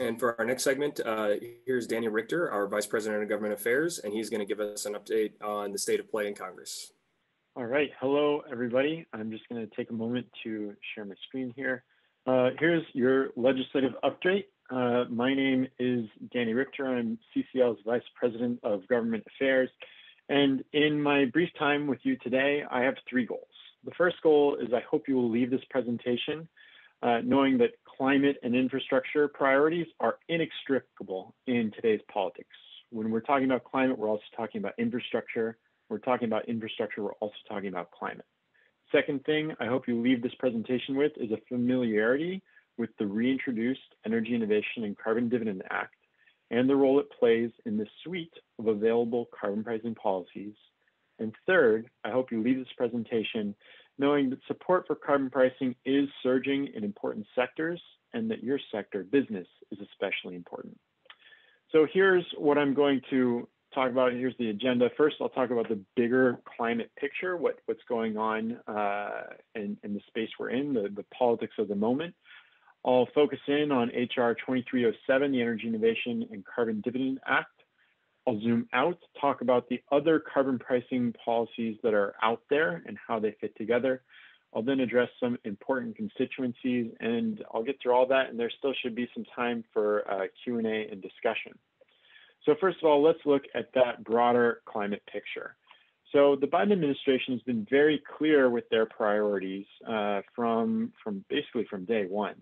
And for our next segment, here's Danny Richter, our Vice President of Government Affairs, and he's going to give us an update on the state of play in Congress. All right. Hello, everybody. I'm just going to take a moment to share my screen here. Here's your legislative update. My name is Danny Richter. I'm CCL's Vice President of Government Affairs. And in my brief time with you today, I have three goals. The first goal is I hope you will leave this presentation knowing that climate and infrastructure priorities are inextricable in today's politics. When we're talking about climate, we're also talking about infrastructure. We're talking about infrastructure, we're also talking about climate. Second thing I hope you leave this presentation with is a familiarity with the reintroduced Energy Innovation and Carbon Dividend Act and the role it plays in the suite of available carbon pricing policies. And third, I hope you leave this presentation knowing that support for carbon pricing is surging in important sectors and that your sector, business, is especially important. So here's what I'm going to talk about. Here's the agenda. First, I'll talk about the bigger climate picture, what's going on in the space we're in, the politics of the moment. I'll focus in on HR 2307, the Energy Innovation and Carbon Dividend Act. I'll zoom out, talk about the other carbon pricing policies that are out there and how they fit together. I'll then address some important constituencies, and I'll get through all that, and there still should be some time for Q&A and discussion. So first of all, let's look at that broader climate picture. So the Biden administration has been very clear with their priorities from day one.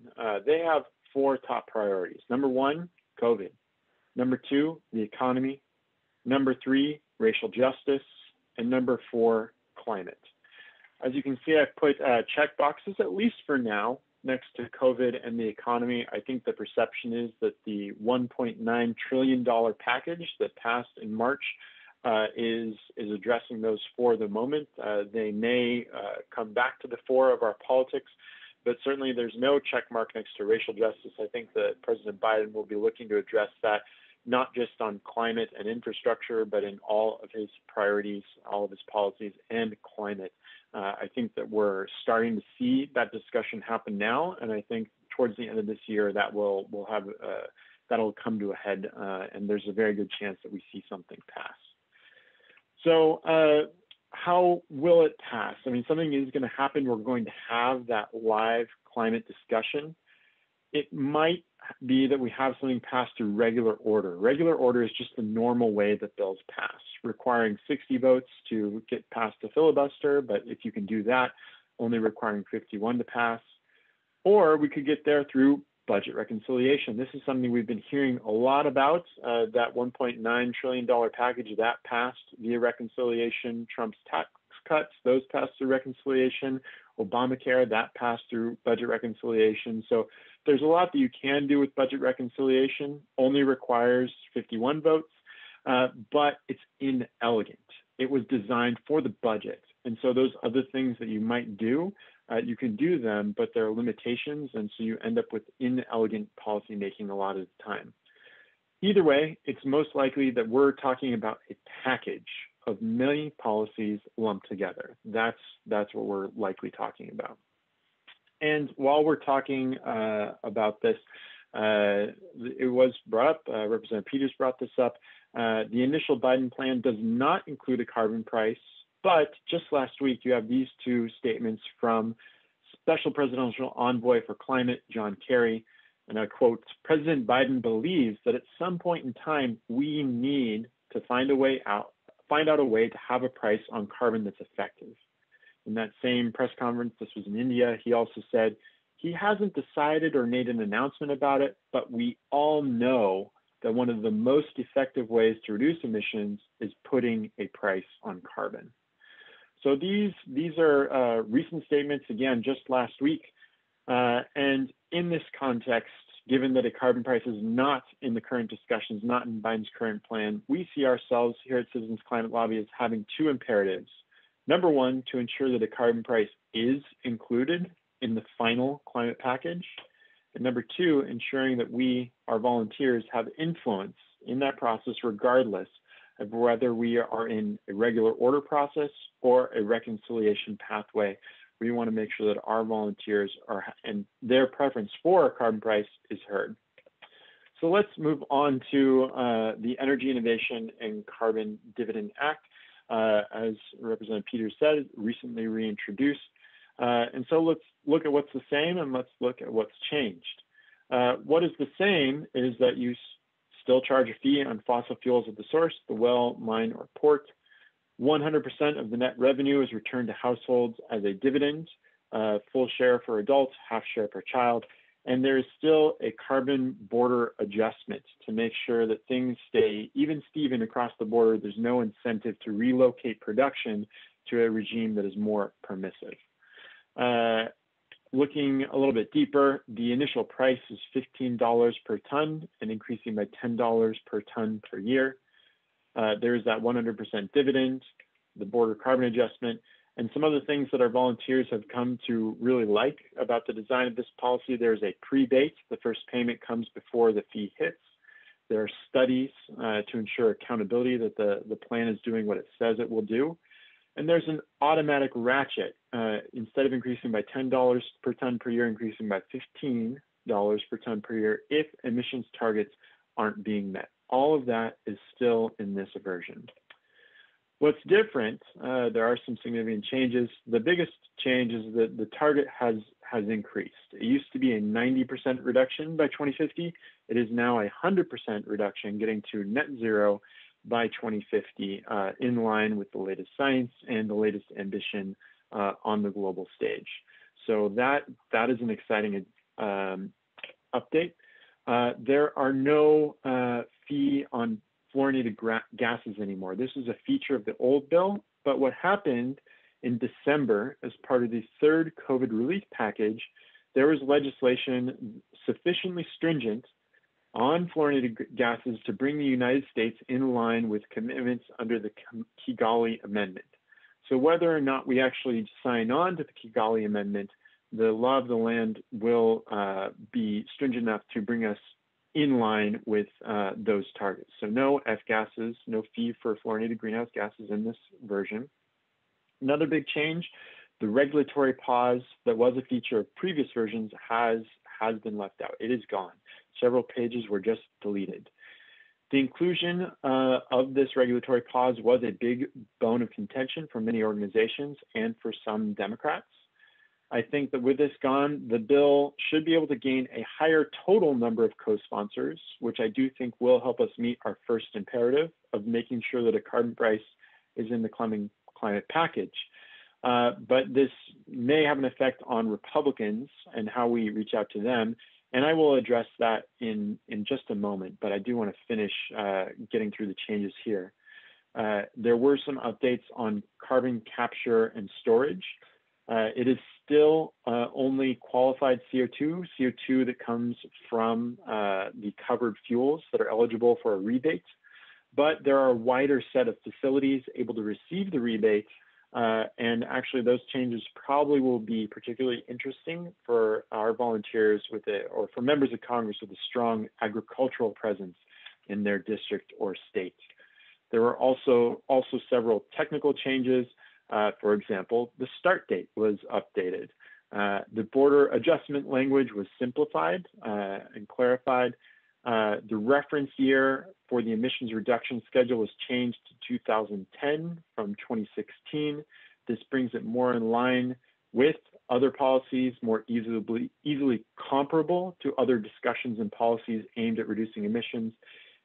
They have four top priorities. Number one, COVID. Number two, the economy. Number three, racial justice. And number four, climate. As you can see, I've put check boxes, at least for now, next to COVID and the economy. I think the perception is that the $1.9 trillion package that passed in March is addressing those for the moment. They may come back to the fore of our politics, but certainly there's no check mark next to racial justice. I think that President Biden will be looking to address that, not just on climate and infrastructure, but in all of his priorities, all of his policies, and climate. I think that we're starting to see that discussion happen now, and I think towards the end of this year that that'll come to a head, and there's a very good chance that we see something pass. So how will it pass? I mean, something is going to happen. We're going to have that live climate discussion. It might be that we have something passed through regular order. Regular order is just the normal way that bills pass, requiring 60 votes to get past the filibuster, but if you can do that, only requiring 51 to pass. Or we could get there through budget reconciliation. This is something we've been hearing a lot about, that $1.9 trillion package that passed via reconciliation, Trump's tax cuts, those passed through reconciliation, Obamacare, that passed through budget reconciliation. So there's a lot that you can do with budget reconciliation, only requires 51 votes, but it's inelegant. It was designed for the budget. And so those other things that you might do, you can do them, but there are limitations, and so you end up with inelegant policymaking a lot of the time. Either way, it's most likely that we're talking about a package of many policies lumped together. That's what we're likely talking about. And while we're talking about this, it was brought up, Representative Peters brought this up, the initial Biden plan does not include a carbon price, but just last week you have these two statements from Special Presidential Envoy for Climate, John Kerry, and I quote, "President Biden believes that at some point in time, we need to find out a way to have a price on carbon that's effective." In that same press conference, this was in India, he also said, he hasn't decided or made an announcement about it, but we all know that one of the most effective ways to reduce emissions is putting a price on carbon. So these are recent statements, again, just last week. And in this context, given that a carbon price is not in the current discussions, not in Biden's current plan, we see ourselves here at Citizens Climate Lobby as having two imperatives. Number one, to ensure that a carbon price is included in the final climate package. And number two, ensuring that we, our volunteers, have influence in that process regardless of whether we are in a regular order process or a reconciliation pathway. We want to make sure that our volunteers are, and their preference for a carbon price is heard. So let's move on to the Energy Innovation and Carbon Dividend Act. As Representative Peters said, recently reintroduced. And so let's look at what's the same and let's look at what's changed. What is the same is that you still charge a fee on fossil fuels at the source, the well, mine, or port. 100% of the net revenue is returned to households as a dividend, full share for adults, half share per child. And there is still a carbon border adjustment to make sure that things stay even-steven across the border. There's no incentive to relocate production to a regime that is more permissive. Looking a little bit deeper, the initial price is $15 per ton and increasing by $10 per ton per year. There's that 100% dividend, the border carbon adjustment, and some other things that our volunteers have come to really like about the design of this policy. There's a prebate. The first payment comes before the fee hits. There are studies to ensure accountability that the plan is doing what it says it will do. And there's an automatic ratchet. Instead of increasing by $10 per ton per year, increasing by $15 per ton per year if emissions targets aren't being met. All of that is still in this version. What's different, there are some significant changes. The biggest change is that the target has increased. It used to be a 90% reduction by 2050. It is now a 100% reduction, getting to net zero by 2050, in line with the latest science and the latest ambition on the global stage. So that is an exciting update. There are no fee on fluorinated gases anymore. This is a feature of the old bill, but what happened in December as part of the third COVID relief package, there was legislation sufficiently stringent on fluorinated gases to bring the United States in line with commitments under the Kigali Amendment. So whether or not we actually sign on to the Kigali Amendment, the law of the land will be stringent enough to bring us in line with those targets. So no F-gases, no fee for fluorinated greenhouse gases in this version. Another big change, the regulatory pause that was a feature of previous versions has been left out. It is gone. Several pages were just deleted. The inclusion of this regulatory pause was a big bone of contention for many organizations and for some Democrats. I think that with this gone, the bill should be able to gain a higher total number of co-sponsors, which I do think will help us meet our first imperative of making sure that a carbon price is in the climate package. But this may have an effect on Republicans and how we reach out to them. And I will address that in just a moment, but I do want to finish getting through the changes here. There were some updates on carbon capture and storage. It is still only qualified CO2 that comes from the covered fuels that are eligible for a rebate, but there are a wider set of facilities able to receive the rebate, and actually those changes probably will be particularly interesting for our volunteers or for members of Congress with a strong agricultural presence in their district or state. There were also several technical changes. For example, the start date was updated. The border adjustment language was simplified and clarified. The reference year for the emissions reduction schedule was changed to 2010 from 2016. This brings it more in line with other policies, more easily comparable to other discussions and policies aimed at reducing emissions.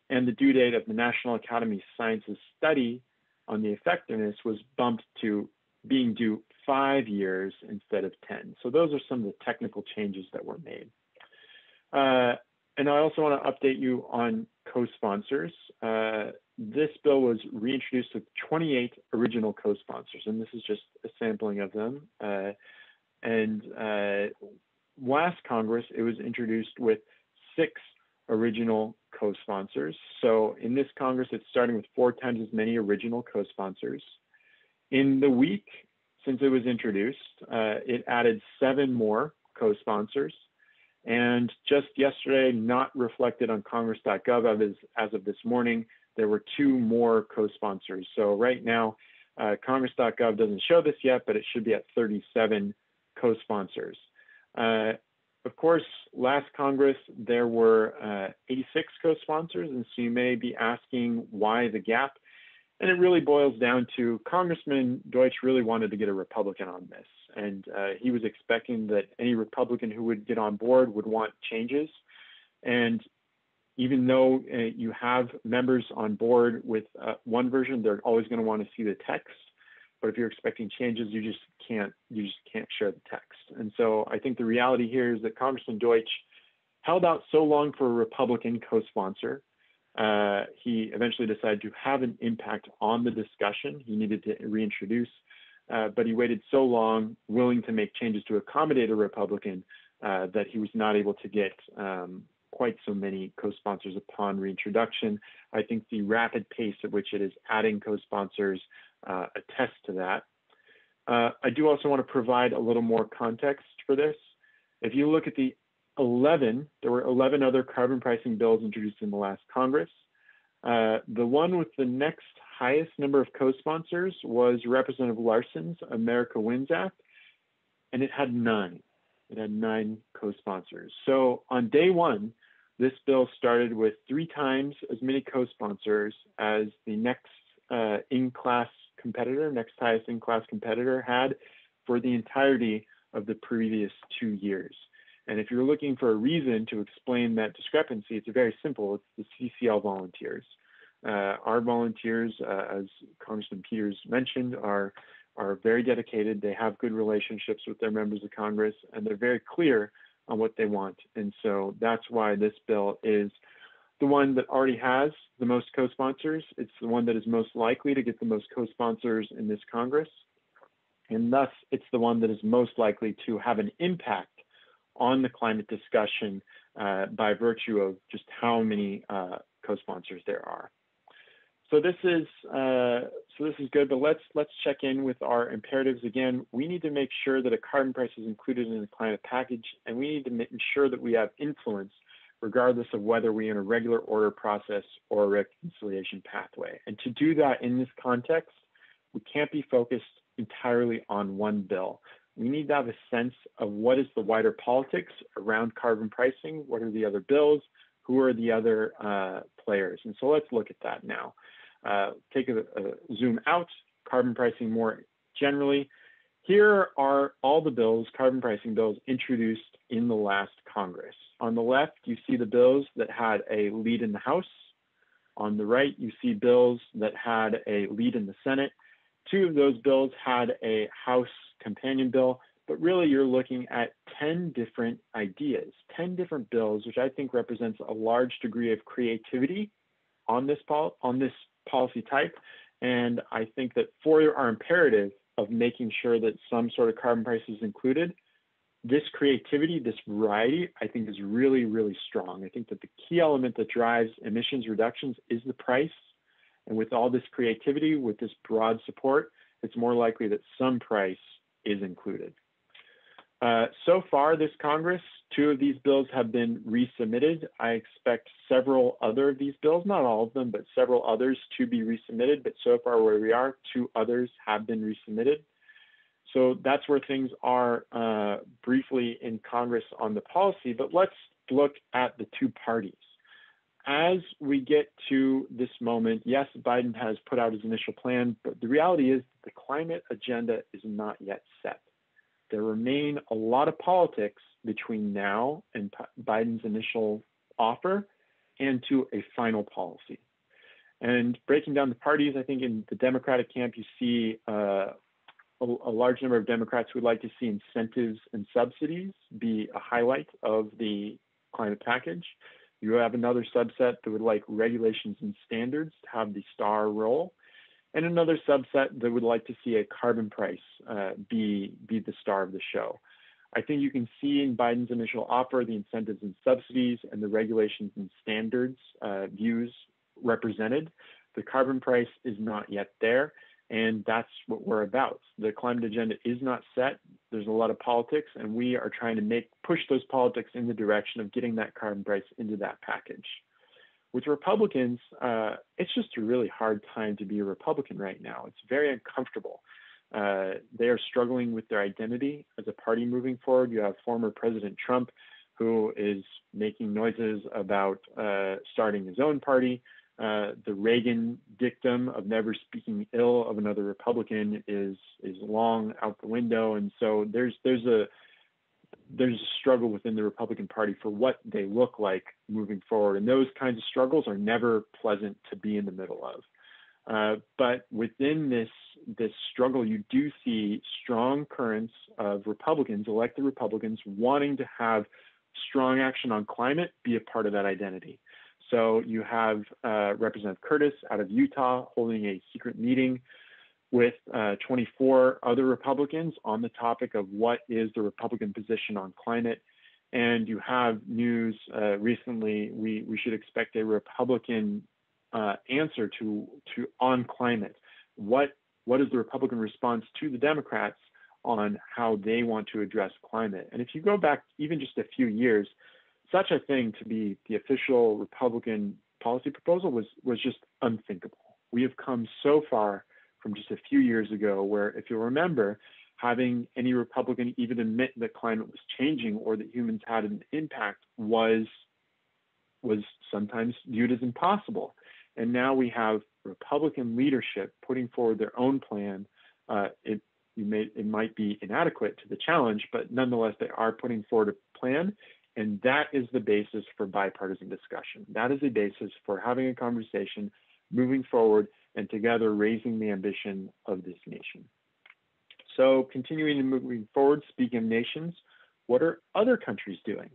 And the due date of the National Academy of Sciences study on the effectiveness was bumped to being due 5 years instead of 10. So those are some of the technical changes that were made. And I also want to update you on co-sponsors. This bill was reintroduced with 28 original co-sponsors, and this is just a sampling of them. Last Congress, it was introduced with 6 original co-sponsors. So in this Congress, it's starting with 4 times as many original co-sponsors. In the week since it was introduced, it added 7 more co-sponsors. And just yesterday, not reflected on congress.gov as of this morning, there were 2 more co-sponsors. So right now, congress.gov doesn't show this yet, but it should be at 37 co-sponsors. Of course, last Congress, there were 86 co-sponsors, and so you may be asking why the gap. And it really boils down to Congressman Deutsch really wanted to get a Republican on this. And he was expecting that any Republican who would get on board would want changes. And even though you have members on board with one version, they're always going to want to see the text. But if you're expecting changes, you just can't share the text. And so I think the reality here is that Congressman Deutsch held out so long for a Republican co-sponsor. He eventually decided to have an impact on the discussion. He needed to reintroduce, but he waited so long, willing to make changes to accommodate a Republican, that he was not able to get quite so many co-sponsors upon reintroduction. I think the rapid pace at which it is adding co-sponsors attests to that. I do also want to provide a little more context for this. If you look at there were 11 other carbon pricing bills introduced in the last Congress. The one with the next highest number of co-sponsors was Representative Larson's America Wins Act, and it had 9. It had 9 co-sponsors. So on day one, this bill started with 3 times as many co-sponsors as the next in-class competitor, next highest in-class competitor had for the entirety of the previous 2 years. And if you're looking for a reason to explain that discrepancy, it's very simple. It's the CCL volunteers. Our volunteers, as Congressman Peters mentioned, are very dedicated. They have good relationships with their members of Congress, and they're very clear on what they want. And so that's why this bill is the one that already has the most co-sponsors. It's the one that is most likely to get the most co-sponsors in this Congress. And thus, it's the one that is most likely to have an impact on the climate discussion by virtue of just how many co-sponsors there are. So this is good, but let's check in with our imperatives again. We need to make sure that a carbon price is included in the climate package, and we need to ensure that we have influence regardless of whether we're in a regular order process or a reconciliation pathway. And to do that in this context, we can't be focused entirely on one bill. We need to have a sense of what is the wider politics around carbon pricing, what are the other bills, who are the other players. And so let's look at that now. Take a zoom out, carbon pricing more generally. Here are all the bills, carbon pricing bills, introduced in the last Congress. On the left, you see the bills that had a lead in the House. On the right, you see bills that had a lead in the Senate. 2 of those bills had a House companion bill, but really you're looking at 10 different ideas, 10 different bills, which I think represents a large degree of creativity on this policy type. And I think that for our imperative of making sure that some sort of carbon price is included, this creativity, this variety, I think is really, really strong. I think that the key element that drives emissions reductions is the price. And with all this creativity, with this broad support, it's more likely that some price is included. So far this Congress, 2 of these bills have been resubmitted. I expect several other of these bills, not all of them, but several others to be resubmitted. But so far where we are, 2 others have been resubmitted. So that's where things are briefly in Congress on the policy. But let's look at the 2 parties. As we get to this moment, yes, Biden has put out his initial plan, but the reality is the climate agenda is not yet set. There remain a lot of politics between now and Biden's initial offer and to a final policy. And breaking down the parties, I think in the Democratic camp, you see a large number of Democrats who would like to see incentives and subsidies be a highlight of the climate package. You have another subset that would like regulations and standards to have the star role, and another subset that would like to see a carbon price be the star of the show. I think you can see in Biden's initial offer the incentives and subsidies and the regulations and standards views represented. The carbon price is not yet there, and that's what we're about. The climate agenda is not set. There's a lot of politics, and we are trying to push those politics in the direction of getting that carbon price into that package. With Republicans, it's just a really hard time to be a Republican right now. It's very uncomfortable. They are struggling with their identity as a party moving forward. You have former President Trump who is making noises about starting his own party. The Reagan dictum of never speaking ill of another Republican is long out the window, and so there's a struggle within the Republican Party for what they look like moving forward, and those kinds of struggles are never pleasant to be in the middle of. But within this struggle, you do see strong currents of Republicans, elected Republicans, wanting to have strong action on climate be a part of that identity. So you have Representative Curtis out of Utah holding a secret meeting with 24 other Republicans on the topic of what is the Republican position on climate. And you have news recently, we should expect a Republican answer to on climate. What is the Republican response to the Democrats on how they want to address climate? And if you go back even just a few years, such a thing to be the official Republican policy proposal was just unthinkable. We have come so far from just a few years ago where, if you remember, having any Republican even admit that climate was changing or that humans had an impact was sometimes viewed as impossible. And now we have Republican leadership putting forward their own plan. It might be inadequate to the challenge, but nonetheless, they are putting forward a plan. And that is the basis for bipartisan discussion. That is a basis for having a conversation, moving forward, and together raising the ambition of this nation. So continuing and moving forward, speaking of nations, what are other countries doing?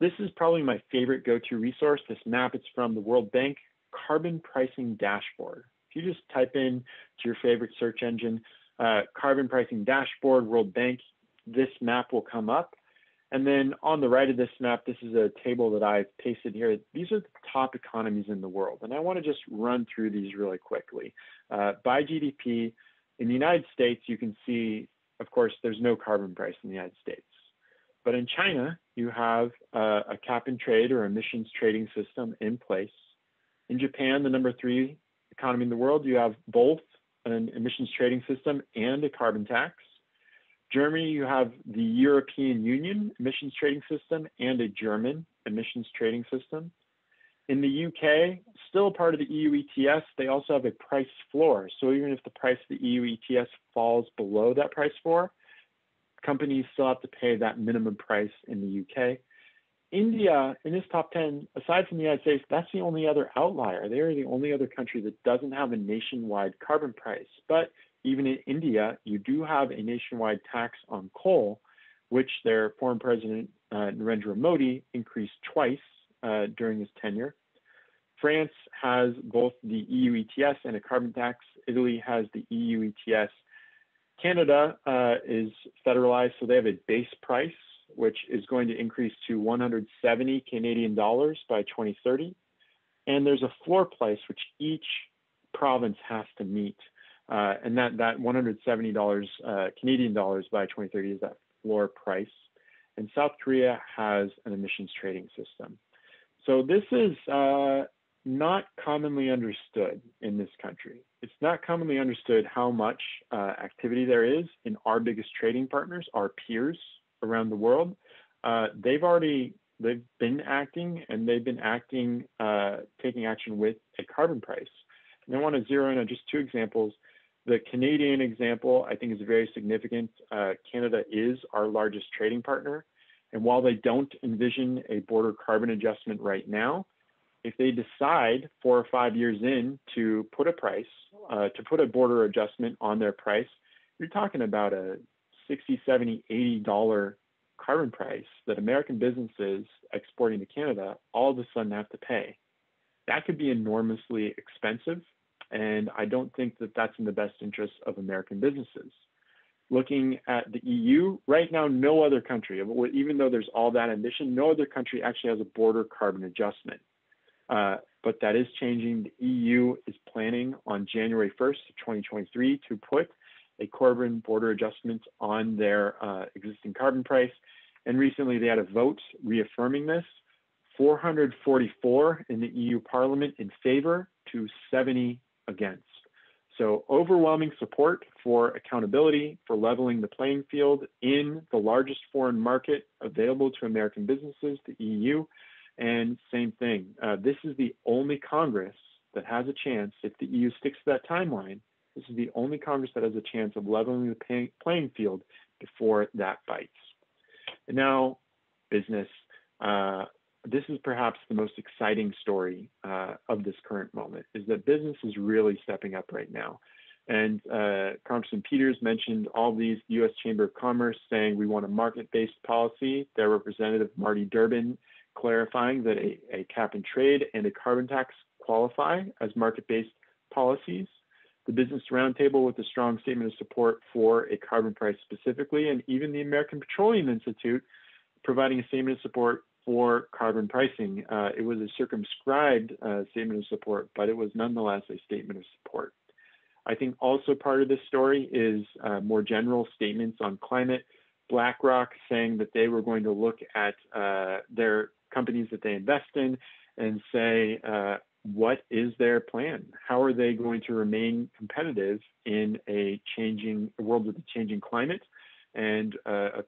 This is probably my favorite go-to resource. This map, it's from the World Bank Carbon Pricing Dashboard. If you just type in to your favorite search engine, Carbon Pricing Dashboard, World Bank, this map will come up. And then on the right of this map, this is a table that I've pasted here. These are the top economies in the world. And I want to just run through these really quickly. By GDP, in the United States, you can see, of course, there's no carbon price in the United States. But in China, you have a cap and trade or emissions trading system in place. In Japan, the number 3 economy in the world, you have both an emissions trading system and a carbon tax. Germany, you have the European Union emissions trading system and a German emissions trading system. In the UK, still part of the EU ETS, they also have a price floor. So even if the price of the EU ETS falls below that price floor, companies still have to pay that minimum price in the UK. India, in this top 10, aside from the United States, that's the only other outlier. They are the only other country that doesn't have a nationwide carbon price. But even in India, you do have a nationwide tax on coal, which their former president, Narendra Modi, increased twice during his tenure. France has both the EU ETS and a carbon tax. Italy has the EU ETS. Canada is federalized, so they have a base price, which is going to increase to 170 Canadian dollars by 2030. And there's a floor price, which each province has to meet. And that $170 Canadian dollars by 2030 is that floor price. And South Korea has an emissions trading system. So this is not commonly understood in this country. It's not commonly understood how much activity there is in our biggest trading partners, our peers around the world. They've been acting, and they've been acting, taking action with a carbon price. And I want to zero in on just 2 examples. The Canadian example, I think, is very significant. Canada is our largest trading partner. And while they don't envision a border carbon adjustment right now, if they decide 4 or 5 years in to put a price, to put a border adjustment on their price, you're talking about a $60, $70, $80 carbon price that American businesses exporting to Canada all of a sudden have to pay. That could be enormously expensive. And I don't think that that's in the best interest of American businesses. Looking at the EU, right now, no other country, even though there's all that ambition, no other country actually has a border carbon adjustment. But that is changing. The EU is planning on January 1st, 2023 to put a carbon border adjustment on their existing carbon price. And recently they had a vote reaffirming this, 444 in the EU Parliament in favor to 70 against. So overwhelming support for accountability, for leveling the playing field in the largest foreign market available to American businesses, the EU. And same thing, this is the only Congress that has a chance, if the EU sticks to that timeline, this is the only Congress that has a chance of leveling the playing field before that bites. And now, business. This is perhaps the most exciting story of this current moment, is that business is really stepping up right now. And Congressman Peters mentioned all these U.S. Chamber of Commerce saying we want a market-based policy. Their representative, Marty Durbin, clarifying that a cap and trade and a carbon tax qualify as market-based policies. The Business Roundtable with a strong statement of support for a carbon price specifically, and even the American Petroleum Institute providing a statement of support for carbon pricing. It was a circumscribed statement of support, but it was nonetheless a statement of support. I think also part of this story is more general statements on climate. BlackRock saying that they were going to look at their companies that they invest in and say, what is their plan? How are they going to remain competitive in a world with a changing climate and a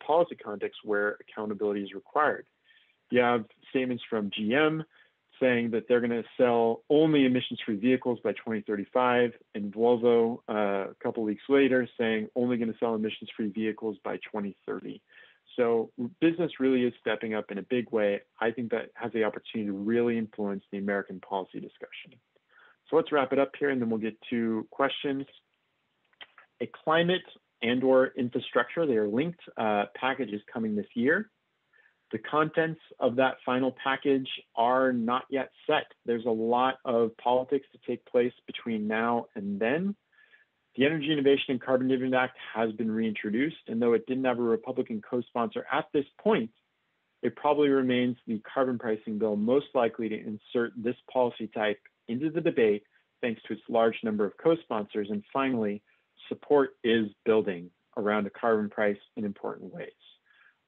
policy context where accountability is required? You have statements from GM saying that they're going to sell only emissions-free vehicles by 2035, and Volvo a couple weeks later saying only going to sell emissions-free vehicles by 2030. So business really is stepping up in a big way. I think that has the opportunity to really influence the American policy discussion. So let's wrap it up here, and then we'll get to questions. A climate and/or infrastructure, they are linked, package is coming this year. The contents of that final package are not yet set. There's a lot of politics to take place between now and then. The Energy Innovation and Carbon Dividend Act has been reintroduced, and though it didn't have a Republican co-sponsor at this point, it probably remains the carbon pricing bill most likely to insert this policy type into the debate thanks to its large number of co-sponsors. And finally, support is building around a carbon price in important ways.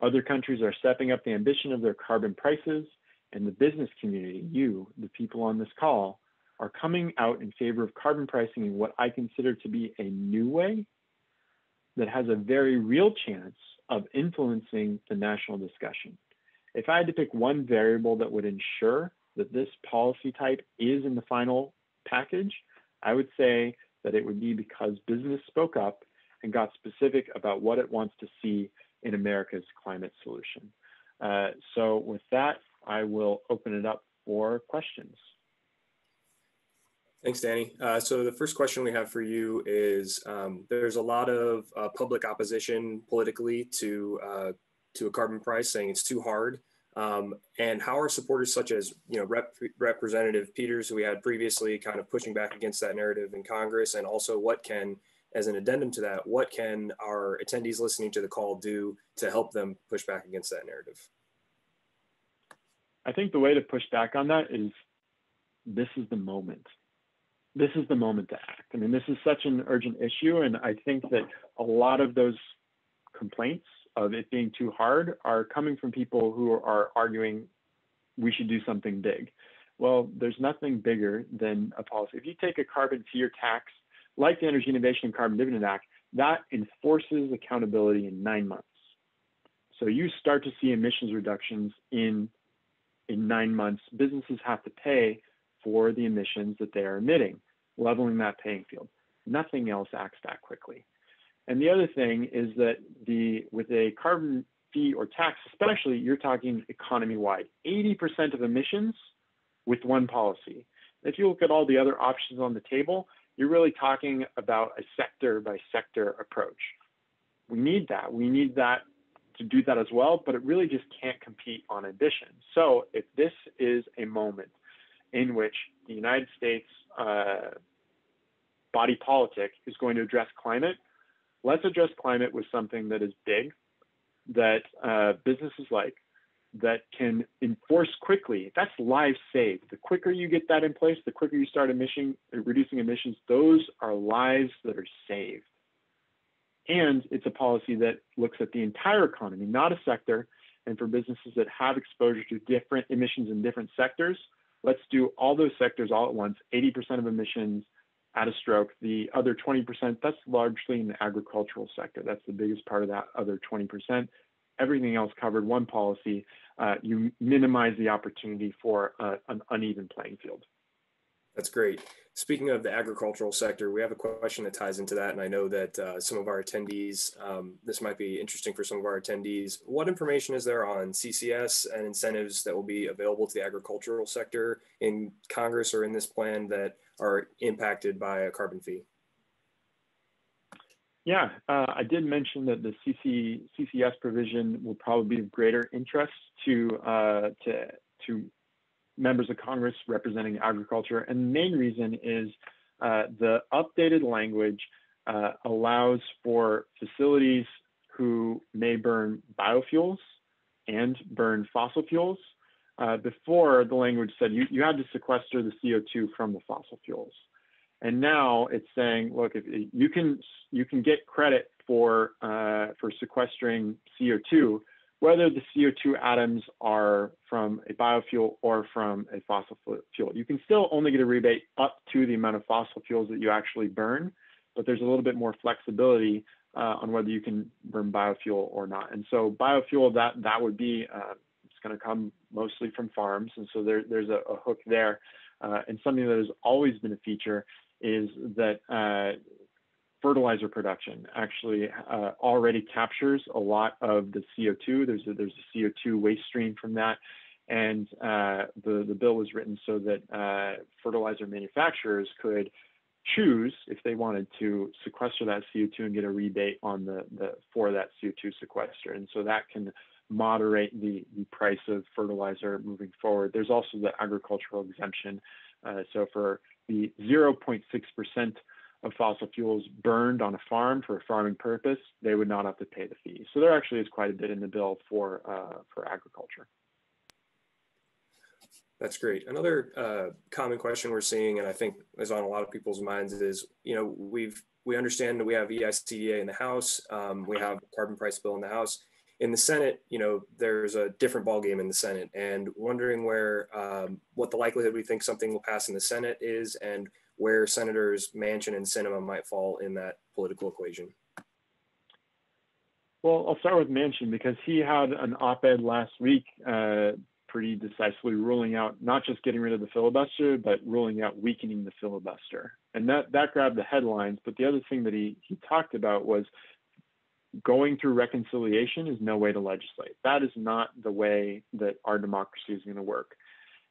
Other countries are stepping up the ambition of their carbon prices, and the business community, you, the people on this call, are coming out in favor of carbon pricing in what I consider to be a new way that has a very real chance of influencing the national discussion. If I had to pick one variable that would ensure that this policy type is in the final package, I would say that it would be because business spoke up and got specific about what it wants to see in America's climate solution. So with that, I will open it up for questions. Thanks, Danny. So the first question we have for you is, there's a lot of public opposition politically to a carbon price, saying it's too hard. And how are supporters such as, Representative Peters, who we had previously, kind of pushing back against that narrative in Congress? And also, what can, as an addendum to that, what can our attendees listening to the call do to help them push back against that narrative? I think the way to push back on that is, this is the moment. This is the moment to act. I mean, this is such an urgent issue, and I think that a lot of those complaints of it being too hard are coming from people who are arguing we should do something big. Well, there's nothing bigger than a policy. If you take a carbon fee or tax, like the Energy Innovation and Carbon Dividend Act, that enforces accountability in 9 months. So you start to see emissions reductions in 9 months. Businesses have to pay for the emissions that they are emitting, leveling that paying field. Nothing else acts that quickly. And the other thing is that with a carbon fee or tax, especially, you're talking economy-wide, 80% of emissions with one policy. If you look at all the other options on the table, you're really talking about a sector-by-sector approach. We need that. We need that to do that as well, but it really just can't compete on ambition. So if this is a moment in which the United States body politic is going to address climate, let's address climate with something that is big, that businesses like, that can enforce quickly. That's lives saved. The quicker you get that in place, the quicker you start reducing emissions, those are lives that are saved. And it's a policy that looks at the entire economy, not a sector. And for businesses that have exposure to different emissions in different sectors, let's do all those sectors all at once, 80% of emissions at a stroke. The other 20%, that's largely in the agricultural sector. That's the biggest part of that other 20%. Everything else covered, one policy. You minimize the opportunity for an uneven playing field. That's great. Speaking of the agricultural sector, we have a question that ties into that, and I know that some of our attendees, this might be interesting for some of our attendees. What information is there on CCS and incentives that will be available to the agricultural sector in Congress or in this plan that are impacted by a carbon fee? Yeah, I did mention that the CCS provision will probably be of greater interest to members of Congress representing agriculture. And the main reason is the updated language allows for facilities who may burn biofuels and burn fossil fuels. Before, the language said you had to sequester the CO2 from the fossil fuels. And now it's saying, look, if you can get credit for sequestering CO2, whether the CO2 atoms are from a biofuel or from a fossil fuel. You can still only get a rebate up to the amount of fossil fuels that you actually burn, but there's a little bit more flexibility on whether you can burn biofuel or not. And so biofuel, that would be, it's going to come mostly from farms. And so there's a hook there. And something that has always been a feature is that fertilizer production actually already captures a lot of the CO2. There's a CO2 waste stream from that. And the bill was written so that fertilizer manufacturers could choose if they wanted to sequester that CO2 and get a rebate on for that CO2 sequester. And so that can moderate the price of fertilizer moving forward. There's also the agricultural exemption. So for the 0.6% of fossil fuels burned on a farm for a farming purpose, they would not have to pay the fee. So there actually is quite a bit in the bill for agriculture. That's great. Another common question we're seeing, and I think is on a lot of people's minds, is, you know, we understand that we have EICDA in the House, we have a carbon price bill in the House. In the Senate, you know, there's a different ballgame in the Senate, and wondering where what the likelihood we think something will pass in the Senate is, and where Senators Manchin and Sinema might fall in that political equation. Well, I'll start with Manchin because he had an op-ed last week pretty decisively ruling out not just getting rid of the filibuster, but ruling out weakening the filibuster. And that grabbed the headlines. But the other thing that he talked about was going through reconciliation is no way to legislate. That is not the way that our democracy is going to work.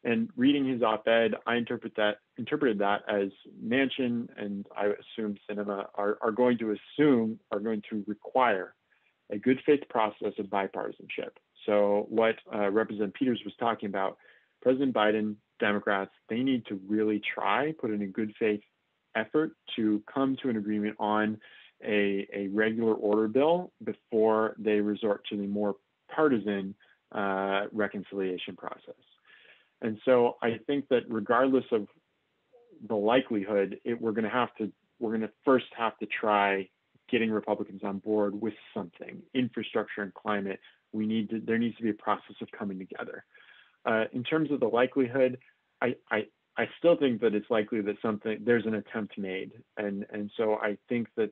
And reading his op-ed, I interpreted that as Manchin and I assume Sinema are going to require a good faith process of bipartisanship. So what Representative Peters was talking about, President Biden, Democrats, they need to really put in a good faith effort to come to an agreement on a regular order bill before they resort to the more partisan reconciliation process. And so I think that regardless of the likelihood, we're going to first have to try getting Republicans on board with something, infrastructure and climate. There needs to be a process of coming together. In terms of the likelihood, I still think that it's likely that there's an attempt made, and so I think that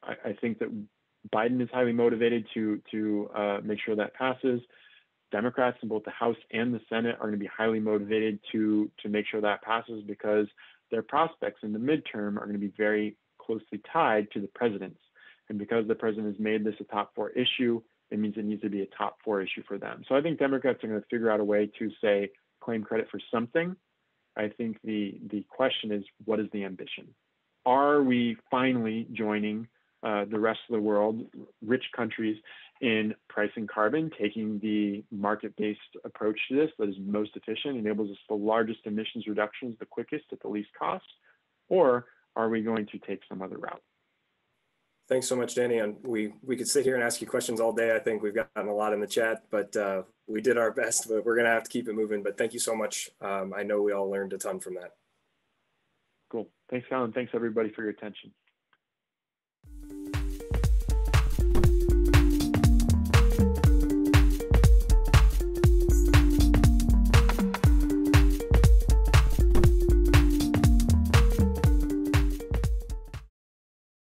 I think that Biden is highly motivated to make sure that passes. Democrats in both the House and the Senate are going to be highly motivated to make sure that passes because their prospects in the midterm are going to be very closely tied to the president's. And because the president has made this a top 4 issue, it means it needs to be a top 4 issue for them. So I think Democrats are going to figure out a way to claim credit for something. I think the question is, what is the ambition? Are we finally joining the rest of the world, rich countries, in pricing carbon, taking the market-based approach to this that is most efficient, enables us the largest emissions reductions, the quickest at the least cost? Or are we going to take some other route? Thanks so much, Danny. And we could sit here and ask you questions all day. I think we've gotten a lot in the chat, but we did our best, but we're going to have to keep it moving. But thank you so much. I know we all learned a ton from that. Cool. Thanks, Alan. Thanks, everybody, for your attention.